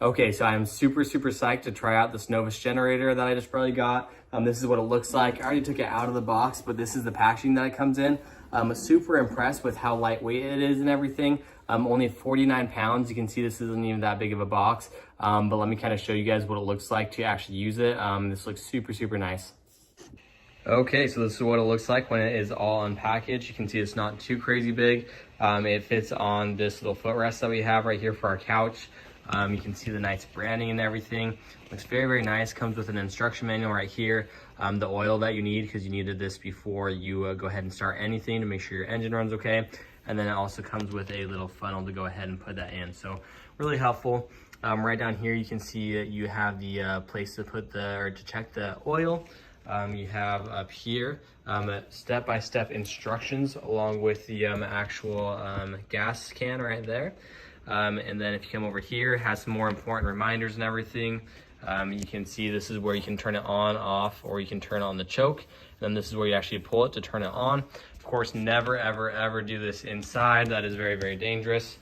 Okay, so I'm super psyched to try out this NOVUS generator that I just probably got. This is what it looks like. I already took it out of the box, but this is the packaging that it comes in. I'm super impressed with how lightweight it is and everything. Only 49 pounds. You can see this isn't even that big of a box, but let me kind of show you guys what it looks like to actually use it. This looks super nice. Okay, so this is what it looks like when it is all unpackaged. You can see it's not too crazy big. It fits on this little footrest that we have right here for our couch. You can see the nice branding and everything. Looks very nice. Comes with an instruction manual right here. The oil that you need, because you needed this before you go ahead and start anything to make sure your engine runs okay. And then it also comes with a little funnel to go ahead and put that in. So really helpful. Right down here you can see that you have the place to put to check the oil. You have up here step-by-step instructions along with the actual gas can right there. And then if you come over here, it has some more important reminders and everything. You can see this is where you can turn it on, off, or you can turn on the choke. And then this is where you actually pull it to turn it on. Of course, never, ever do this inside. That is very dangerous.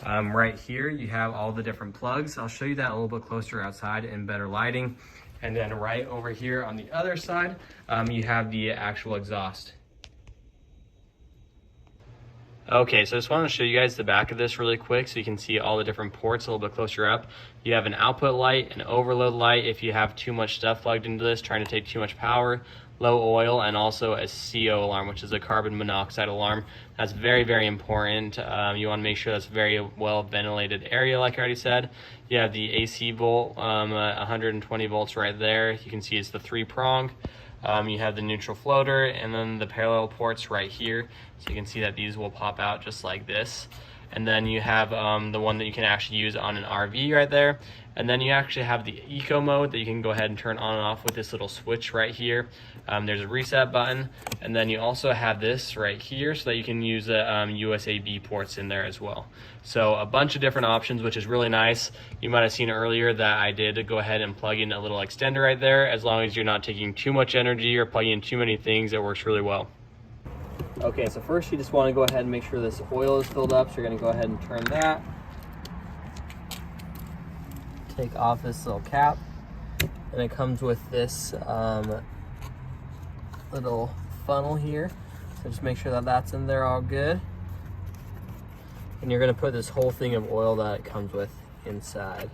Right here, you have all the different plugs. I'll show you that a little bit closer outside in better lighting. And then right over here on the other side, you have the actual exhaust. Okay, so I just want to show you guys the back of this really quick so you can see all the different ports a little bit closer up. You have an output light, an overload light if you have too much stuff plugged into this, trying to take too much power, low oil, and also a CO alarm, which is a carbon monoxide alarm. That's very important. You want to make sure that's very well ventilated area, like I already said. You have the AC volt, 120 volts right there. You can see it's the 3-prong. You have the neutral floater and then the parallel ports right here. So you can see that these will pop out just like this. And then you have the one that you can actually use on an RV right there. And then you actually have the eco mode that you can go ahead and turn on and off with this little switch right here. There's a reset button. And then you also have this right here so that you can use USB ports in there as well. So a bunch of different options, which is really nice. You might have seen earlier that I did go ahead and plug in a little extender right there. As long as you're not taking too much energy or plugging in too many things, it works really well. Okay, so first you just want to go ahead and make sure this oil is filled up. So you're going to go ahead and turn that. Take off this little cap. And it comes with this little funnel here. So just make sure that that's in there all good. And you're going to put this whole thing of oil that it comes with inside.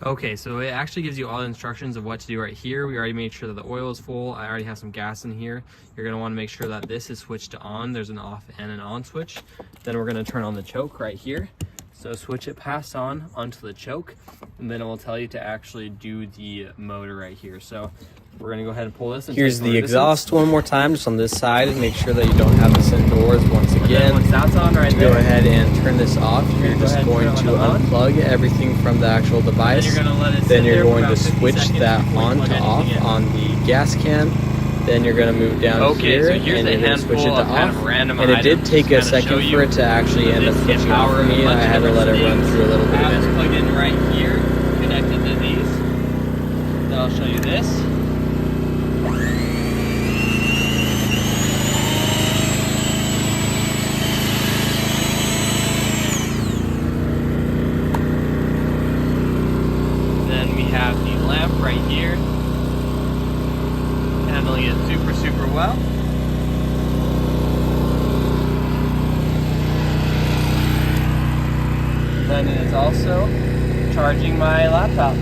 Okay, so it actually gives you all the instructions of what to do right here. We already made sure that the oil is full. I already have some gas in here. You're gonna wanna make sure that this is switched to on. There's an off and an on switch. Then we're gonna turn on the choke right here. So switch it past on onto the choke, and then it will tell you to actually do the motor right here. So we're gonna go ahead and pull this. And here's the exhaust one more time, just on this side, and make sure that you don't have this indoors once again. Once that's on right there, go ahead and turn this off. You're just going to unplug everything from the actual device. Then you're going to switch that on to off on the gas can. Then you're going to move down here, and you're going to switch it to off. And it did take a second for it to actually end up switching off for me. I had to let it run through a little bit of energy. Plugged in right here, connected to these. Then I'll show you this. Then we have the lamp right here. Handling it super well. Then it is also charging my laptop.